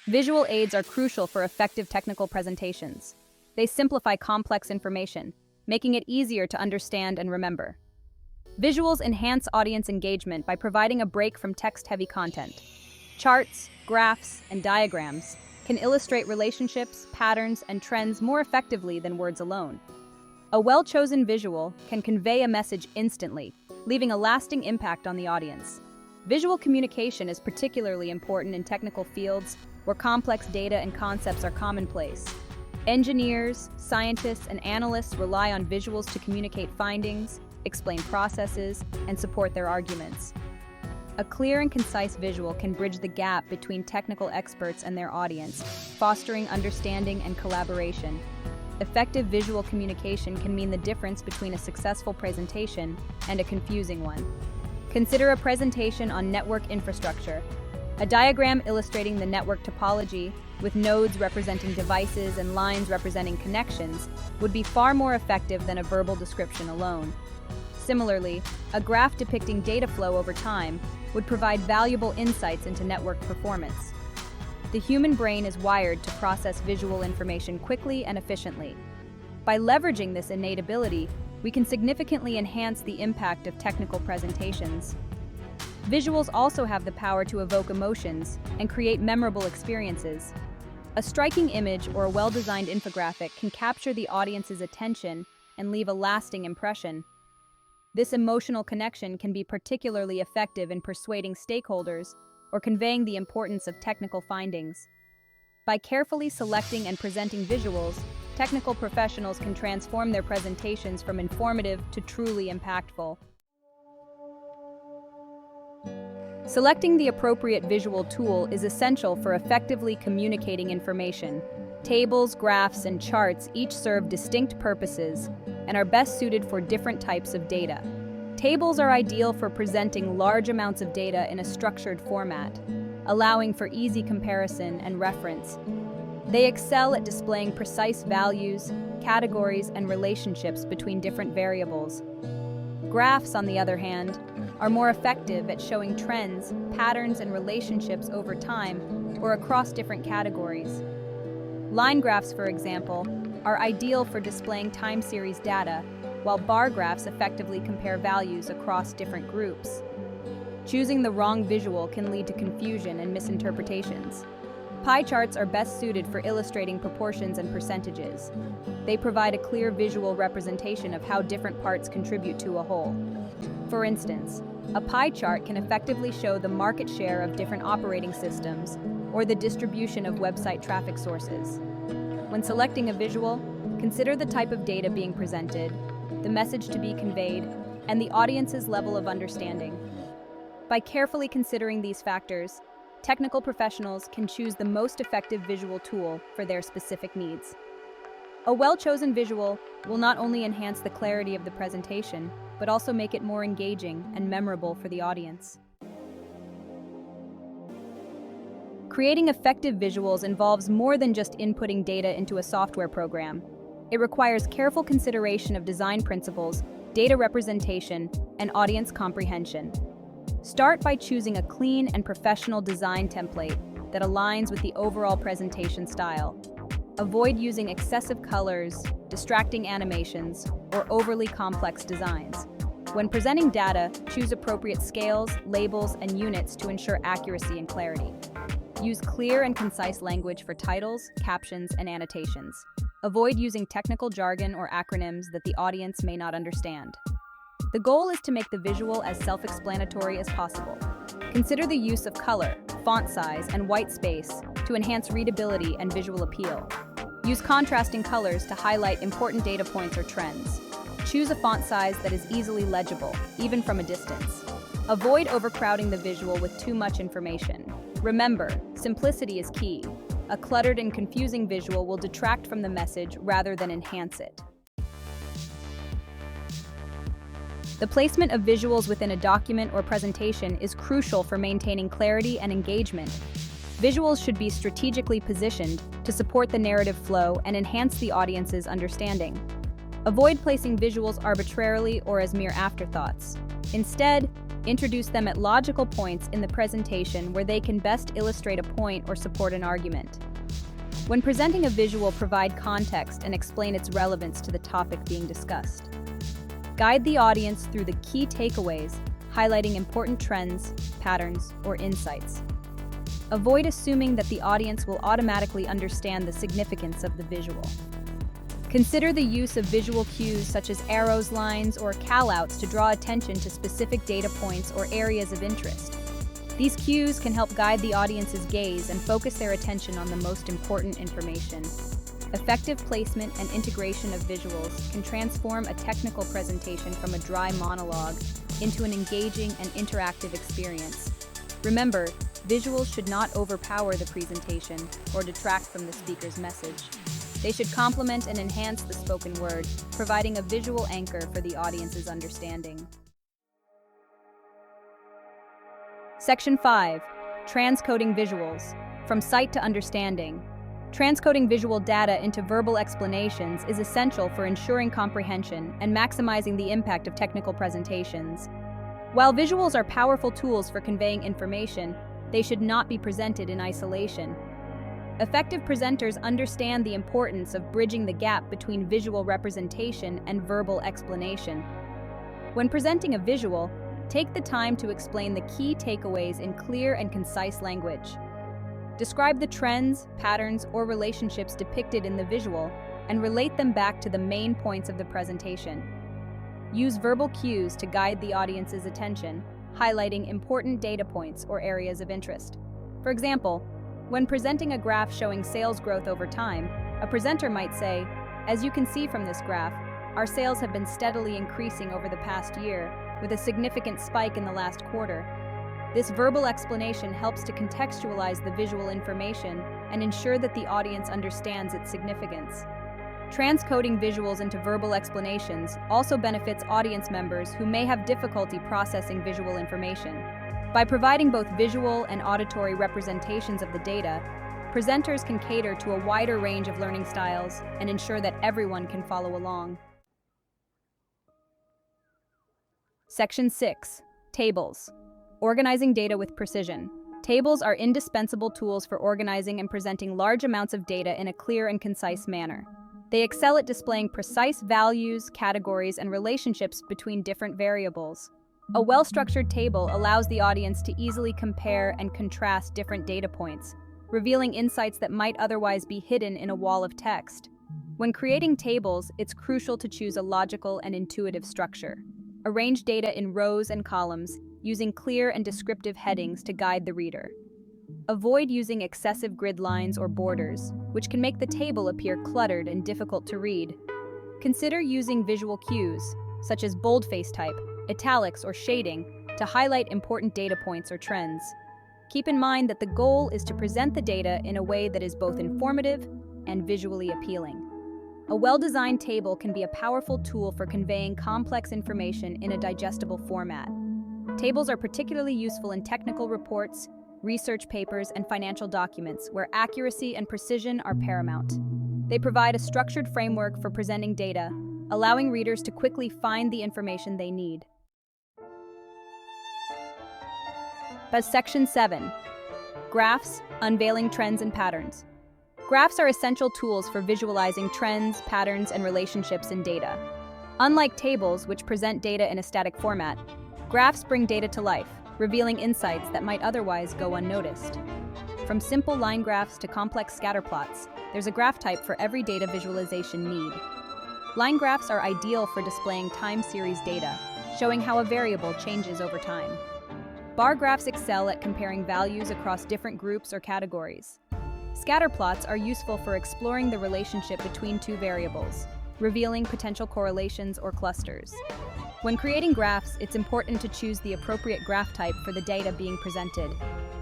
Visual aids are crucial for effective technical presentations. They simplify complex information, making it easier to understand and remember. Visuals enhance audience engagement by providing a break from text-heavy content. Charts, graphs, and diagrams can illustrate relationships, patterns, and trends more effectively than words alone. A well-chosen visual can convey a message instantly, leaving a lasting impact on the audience. Visual communication is particularly important in technical fields where complex data and concepts are commonplace. Engineers, scientists, and analysts rely on visuals to communicate findings, explain processes, and support their arguments. A clear and concise visual can bridge the gap between technical experts and their audience, fostering understanding and collaboration. Effective visual communication can mean the difference between a successful presentation and a confusing one. Consider a presentation on network infrastructure. A diagram illustrating the network topology, with nodes representing devices and lines representing connections, would be far more effective than a verbal description alone. Similarly, a graph depicting data flow over time would provide valuable insights into network performance. The human brain is wired to process visual information quickly and efficiently. By leveraging this innate ability, we can significantly enhance the impact of technical presentations. Visuals also have the power to evoke emotions and create memorable experiences. A striking image or a well-designed infographic can capture the audience's attention and leave a lasting impression. This emotional connection can be particularly effective in persuading stakeholders or conveying the importance of technical findings. By carefully selecting and presenting visuals, technical professionals can transform their presentations from informative to truly impactful. Selecting the appropriate visual tool is essential for effectively communicating information. Tables, graphs, and charts each serve distinct purposes and are best suited for different types of data. Tables are ideal for presenting large amounts of data in a structured format, allowing for easy comparison and reference. They excel at displaying precise values, categories, and relationships between different variables. Graphs, on the other hand, are more effective at showing trends, patterns, and relationships over time or across different categories. Line graphs, for example, are ideal for displaying time series data, while bar graphs effectively compare values across different groups. Choosing the wrong visual can lead to confusion and misinterpretations. Pie charts are best suited for illustrating proportions and percentages. They provide a clear visual representation of how different parts contribute to a whole. For instance, a pie chart can effectively show the market share of different operating systems or the distribution of website traffic sources. When selecting a visual, consider the type of data being presented, the message to be conveyed, and the audience's level of understanding. By carefully considering these factors, technical professionals can choose the most effective visual tool for their specific needs. A well-chosen visual will not only enhance the clarity of the presentation, but also make it more engaging and memorable for the audience. Creating effective visuals involves more than just inputting data into a software program. It requires careful consideration of design principles, data representation, and audience comprehension. Start by choosing a clean and professional design template that aligns with the overall presentation style. Avoid using excessive colors, distracting animations, or overly complex designs. When presenting data, choose appropriate scales, labels, and units to ensure accuracy and clarity. Use clear and concise language for titles, captions, and annotations. Avoid using technical jargon or acronyms that the audience may not understand. The goal is to make the visual as self-explanatory as possible. Consider the use of color, font size, and white space to enhance readability and visual appeal. Use contrasting colors to highlight important data points or trends. Choose a font size that is easily legible, even from a distance. Avoid overcrowding the visual with too much information. Remember, simplicity is key. A cluttered and confusing visual will detract from the message rather than enhance it. The placement of visuals within a document or presentation is crucial for maintaining clarity and engagement. Visuals should be strategically positioned to support the narrative flow and enhance the audience's understanding. Avoid placing visuals arbitrarily or as mere afterthoughts. Instead, Introduce them at logical points in the presentation where they can best illustrate a point or support an argument. When presenting a visual, provide context and explain its relevance to the topic being discussed. Guide the audience through the key takeaways, highlighting important trends, patterns, or insights. Avoid assuming that the audience will automatically understand the significance of the visual. Consider the use of visual cues such as arrows, lines, or callouts to draw attention to specific data points or areas of interest. These cues can help guide the audience's gaze and focus their attention on the most important information. Effective placement and integration of visuals can transform a technical presentation from a dry monologue into an engaging and interactive experience. Remember, visuals should not overpower the presentation or detract from the speaker's message. They should complement and enhance the spoken word, providing a visual anchor for the audience's understanding. Section 5. Transcoding visuals. From sight to understanding. Transcoding visual data into verbal explanations is essential for ensuring comprehension and maximizing the impact of technical presentations. While visuals are powerful tools for conveying information, they should not be presented in isolation. Effective presenters understand the importance of bridging the gap between visual representation and verbal explanation. When presenting a visual, take the time to explain the key takeaways in clear and concise language. Describe the trends, patterns, or relationships depicted in the visual and relate them back to the main points of the presentation. Use verbal cues to guide the audience's attention, highlighting important data points or areas of interest. For example, when presenting a graph showing sales growth over time, a presenter might say, "As you can see from this graph, our sales have been steadily increasing over the past year, with a significant spike in the last quarter." This verbal explanation helps to contextualize the visual information and ensure that the audience understands its significance. Transcoding visuals into verbal explanations also benefits audience members who may have difficulty processing visual information. By providing both visual and auditory representations of the data, presenters can cater to a wider range of learning styles and ensure that everyone can follow along. Section 6. Tables. Organizing data with precision. Tables are indispensable tools for organizing and presenting large amounts of data in a clear and concise manner. They excel at displaying precise values, categories, and relationships between different variables. A well-structured table allows the audience to easily compare and contrast different data points, revealing insights that might otherwise be hidden in a wall of text. When creating tables, it's crucial to choose a logical and intuitive structure. Arrange data in rows and columns, using clear and descriptive headings to guide the reader. Avoid using excessive grid lines or borders, which can make the table appear cluttered and difficult to read. Consider using visual cues, such as boldface type, italics, or shading, to highlight important data points or trends. Keep in mind that the goal is to present the data in a way that is both informative and visually appealing. A well-designed table can be a powerful tool for conveying complex information in a digestible format. Tables are particularly useful in technical reports, research papers, and financial documents, where accuracy and precision are paramount. They provide a structured framework for presenting data, allowing readers to quickly find the information they need. Section 7. Graphs, unveiling trends and patterns. Graphs are essential tools for visualizing trends, patterns, and relationships in data. Unlike tables, which present data in a static format, graphs bring data to life, revealing insights that might otherwise go unnoticed. From simple line graphs to complex scatter plots, there's a graph type for every data visualization need. Line graphs are ideal for displaying time series data, showing how a variable changes over time. Bar graphs excel at comparing values across different groups or categories. Scatter plots are useful for exploring the relationship between two variables, revealing potential correlations or clusters. When creating graphs, it's important to choose the appropriate graph type for the data being presented.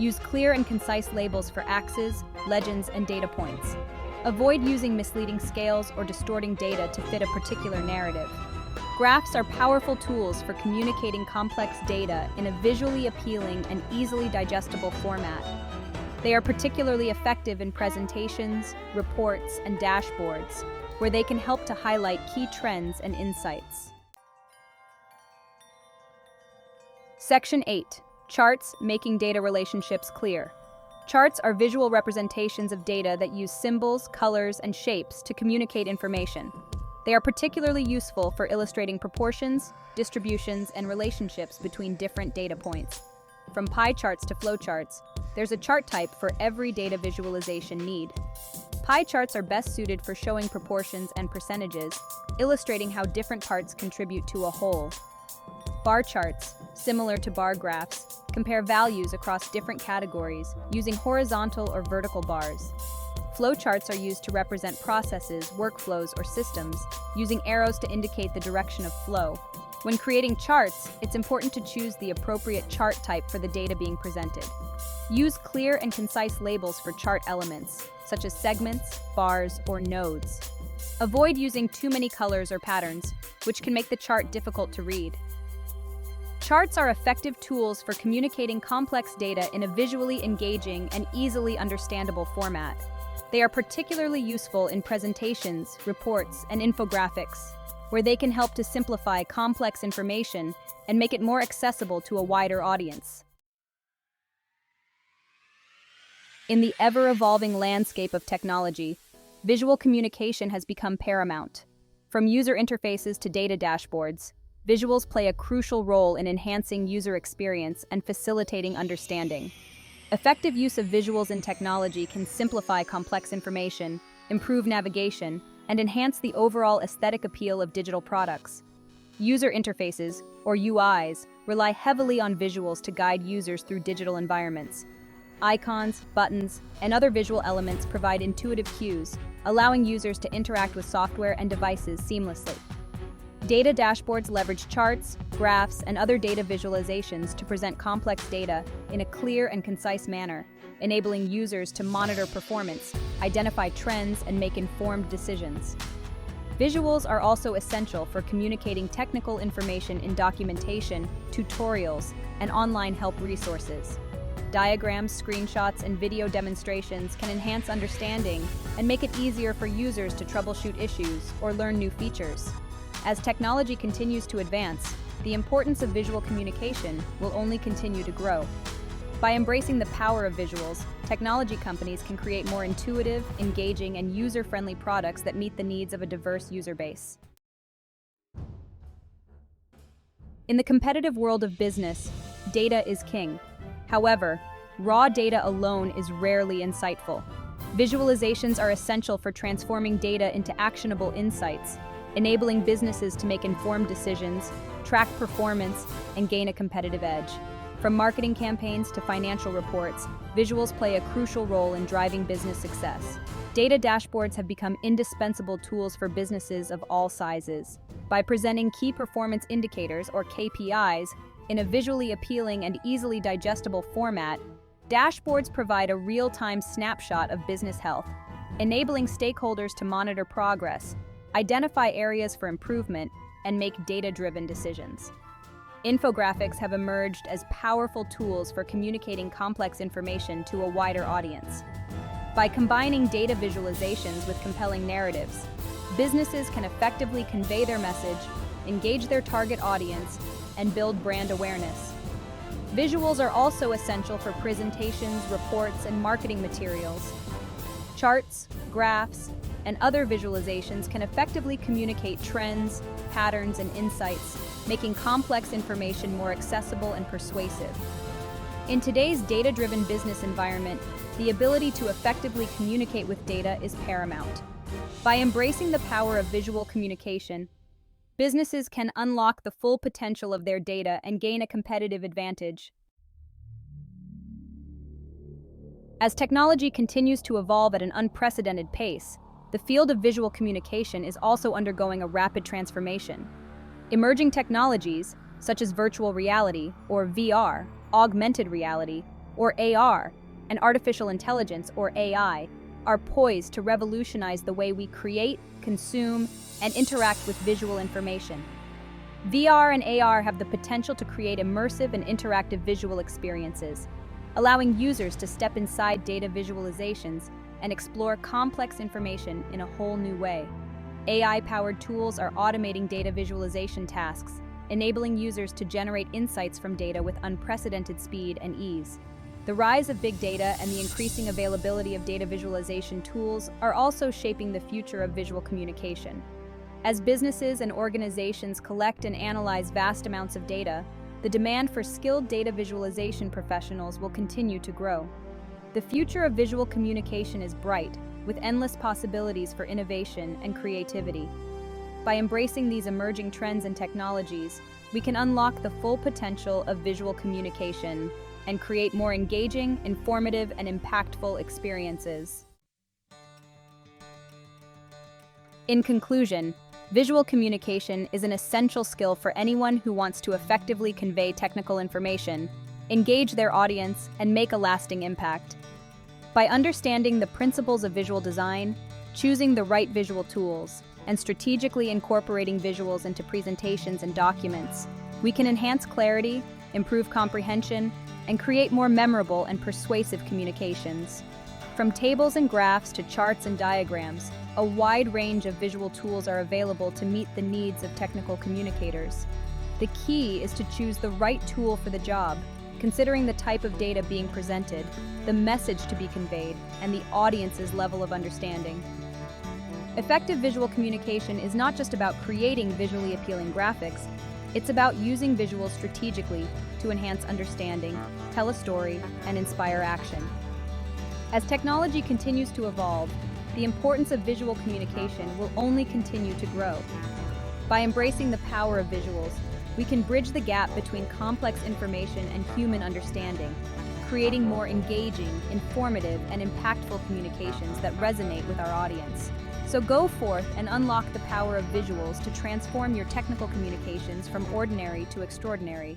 Use clear and concise labels for axes, legends, and data points. Avoid using misleading scales or distorting data to fit a particular narrative. Graphs are powerful tools for communicating complex data in a visually appealing and easily digestible format. They are particularly effective in presentations, reports, and dashboards, where they can help to highlight key trends and insights. Section 8. Charts, making data relationships clear. Charts are visual representations of data that use symbols, colors, and shapes to communicate information. They are particularly useful for illustrating proportions, distributions, and relationships between different data points. From pie charts to flowcharts, there's a chart type for every data visualization need. Pie charts are best suited for showing proportions and percentages, illustrating how different parts contribute to a whole. Bar charts, similar to bar graphs, compare values across different categories using horizontal or vertical bars. Flowcharts are used to represent processes, workflows, or systems, using arrows to indicate the direction of flow. When creating charts, it's important to choose the appropriate chart type for the data being presented. Use clear and concise labels for chart elements, such as segments, bars, or nodes. Avoid using too many colors or patterns, which can make the chart difficult to read. Charts are effective tools for communicating complex data in a visually engaging and easily understandable format. They are particularly useful in presentations, reports, and infographics, where they can help to simplify complex information and make it more accessible to a wider audience. In the ever-evolving landscape of technology, visual communication has become paramount. From user interfaces to data dashboards, visuals play a crucial role in enhancing user experience and facilitating understanding. Effective use of visuals in technology can simplify complex information, improve navigation, and enhance the overall aesthetic appeal of digital products. User interfaces, or UIs, rely heavily on visuals to guide users through digital environments. Icons, buttons, and other visual elements provide intuitive cues, allowing users to interact with software and devices seamlessly. Data dashboards leverage charts, graphs, and other data visualizations to present complex data in a clear and concise manner, enabling users to monitor performance, identify trends, and make informed decisions. Visuals are also essential for communicating technical information in documentation, tutorials, and online help resources. Diagrams, screenshots, and video demonstrations can enhance understanding and make it easier for users to troubleshoot issues or learn new features. As technology continues to advance, the importance of visual communication will only continue to grow. By embracing the power of visuals, technology companies can create more intuitive, engaging, and user-friendly products that meet the needs of a diverse user base. In the competitive world of business, data is king. However, raw data alone is rarely insightful. Visualizations are essential for transforming data into actionable insights, enabling businesses to make informed decisions, track performance, and gain a competitive edge. From marketing campaigns to financial reports, visuals play a crucial role in driving business success. Data dashboards have become indispensable tools for businesses of all sizes. By presenting key performance indicators, or KPIs, in a visually appealing and easily digestible format, dashboards provide a real-time snapshot of business health, enabling stakeholders to monitor progress, identify areas for improvement, and make data-driven decisions. Infographics have emerged as powerful tools for communicating complex information to a wider audience. By combining data visualizations with compelling narratives, businesses can effectively convey their message, engage their target audience, and build brand awareness. Visuals are also essential for presentations, reports, and marketing materials. Charts, graphs, and other visualizations can effectively communicate trends, patterns, and insights, making complex information more accessible and persuasive. In today's data-driven business environment, the ability to effectively communicate with data is paramount. By embracing the power of visual communication, businesses can unlock the full potential of their data and gain a competitive advantage. As technology continues to evolve at an unprecedented pace, the field of visual communication is also undergoing a rapid transformation. Emerging technologies, such as virtual reality, or VR, augmented reality, or AR, and artificial intelligence, or AI, are poised to revolutionize the way we create, consume, and interact with visual information. VR and AR have the potential to create immersive and interactive visual experiences, allowing users to step inside data visualizations and explore complex information in a whole new way. AI-powered tools are automating data visualization tasks, enabling users to generate insights from data with unprecedented speed and ease. The rise of big data and the increasing availability of data visualization tools are also shaping the future of visual communication. As businesses and organizations collect and analyze vast amounts of data, the demand for skilled data visualization professionals will continue to grow. The future of visual communication is bright, with endless possibilities for innovation and creativity. By embracing these emerging trends and technologies, we can unlock the full potential of visual communication and create more engaging, informative, and impactful experiences. In conclusion, visual communication is an essential skill for anyone who wants to effectively convey technical information, engage their audience, and make a lasting impact. By understanding the principles of visual design, choosing the right visual tools, and strategically incorporating visuals into presentations and documents, we can enhance clarity, improve comprehension, and create more memorable and persuasive communications. From tables and graphs to charts and diagrams, a wide range of visual tools are available to meet the needs of technical communicators. The key is to choose the right tool for the job, considering the type of data being presented, the message to be conveyed, and the audience's level of understanding. Effective visual communication is not just about creating visually appealing graphics, it's about using visuals strategically to enhance understanding, tell a story, and inspire action. As technology continues to evolve, the importance of visual communication will only continue to grow. By embracing the power of visuals, we can bridge the gap between complex information and human understanding, creating more engaging, informative, and impactful communications that resonate with our audience. So go forth and unlock the power of visuals to transform your technical communications from ordinary to extraordinary.